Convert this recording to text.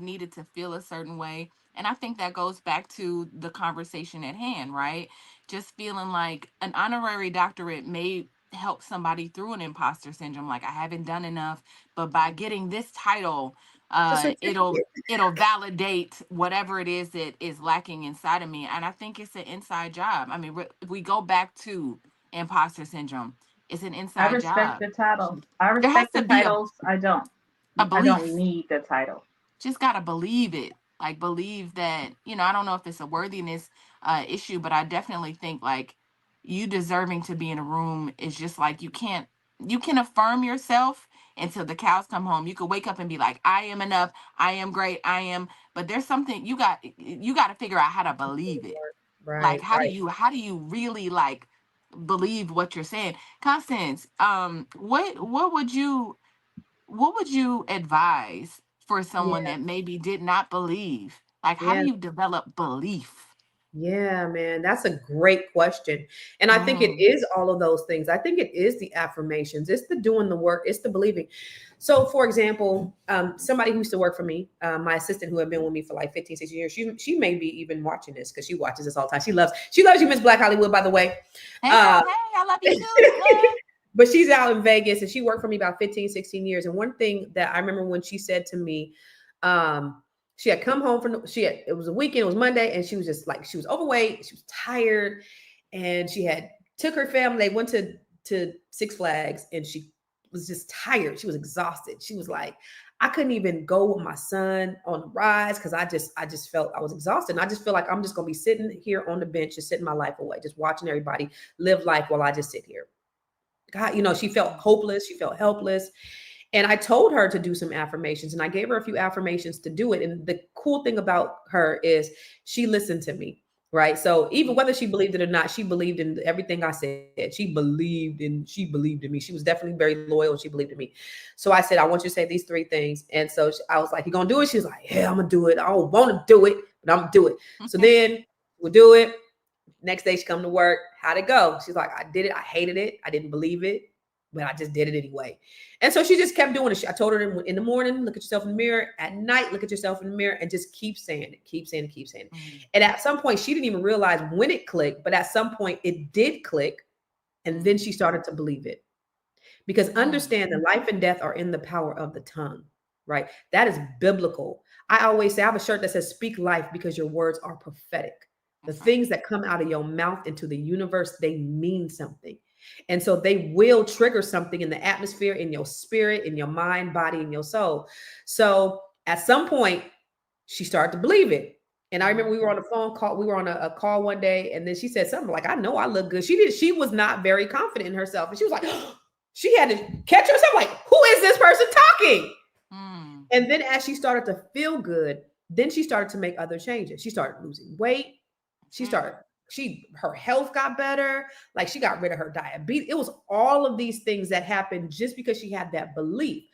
needed to feel a certain way. And I think that goes back to the conversation at hand, right? Just feeling like an honorary doctorate may help somebody through an imposter syndrome. Like, I haven't done enough, but by getting this title, It's a it'll certificate. validate whatever it is that is lacking inside of me. And I think it's an inside job. I mean, if we go back to imposter syndrome, it's an I inside respect job. the title. I There has respect to the be titles. I don't. a I don't belief. need the title. Just gotta believe it. Like, believe that, I don't know if it's a worthiness issue, but I definitely think like you deserving to be in a room is just like, you can affirm yourself until the cows come home. You could wake up and be like, I am enough, I am great, I am, but there's something you got to figure out how to believe it. Like, Right, how do right. you really like believe what you're saying? Constance, what would you advise for someone Yeah, that maybe did not believe? Like, how do yeah. you develop belief? Yeah, man, that's a great question. And I think it Mm. is all of those things. I think it is the affirmations, it's the doing the work, it's the believing. So, for example, somebody who used to work for me, my assistant who had been with me for like 15, 16 years, she may be even watching this because she watches this all the time. She loves you, Miss Black Hollywood, by the way. Hey Uh, girl, hey, I love you too, love. but she's out in Vegas and she worked for me about 15, 16 years. And one thing that I remember when she said to me, um, she had come home from it was a weekend, it was Monday, and she was just like, she was overweight, she was tired, and she had took her family, they went to Six Flags, and she was just tired. She was exhausted. She was like, I couldn't even go with my son on the rides because I just felt I was exhausted. And I just feel like I'm just gonna be sitting here on the bench, just sitting my life away, just watching everybody live life while I just sit here. God, she felt hopeless, she felt helpless. And I told her to do some affirmations and I gave her a few affirmations to do it. And the cool thing about her is she listened to me. Right. So even whether she believed it or not, she believed in everything I said. She believed in me. She was definitely very loyal. She believed in me. So I said, I want you to say these three things. And so I was like, you gonna do it? She was like, yeah, I'm gonna do it. I don't want to do it, but I'm gonna do it. So then we'll do it. Next day she come to work. How'd it go? She's like, I did it. I hated it. I didn't believe it, but I just did it anyway. And so she just kept doing it. I told her in the morning, look at yourself in the mirror. At night, look at yourself in the mirror and just keep saying it, keep saying it, keep saying it. Mm, And at some point, she didn't even realize when it clicked, but at some point it did click. And then mm, she started to believe it. Because mm, understand that life and death are in the power of the tongue, right? That is biblical. I always say, I have a shirt that says, speak life because your words are prophetic. The that's right. things that come out of your mouth into the universe, they mean something. And so they will trigger something in the atmosphere, in your spirit, in your mind, body, and your soul. So at some point, she started to believe it. And I remember we were on Mhm. a phone call. We were on a call one day, and then she said something like, "I know I look good." She did. She was not very confident in herself, and she was like, she had to catch herself, like, "Who is this person talking?" Mm, And then as she started to feel good, then she started to make other changes. She started losing weight. She mm, started, her health got better. Like she got rid of her diabetes. It was all of these things that happened just because she had that belief.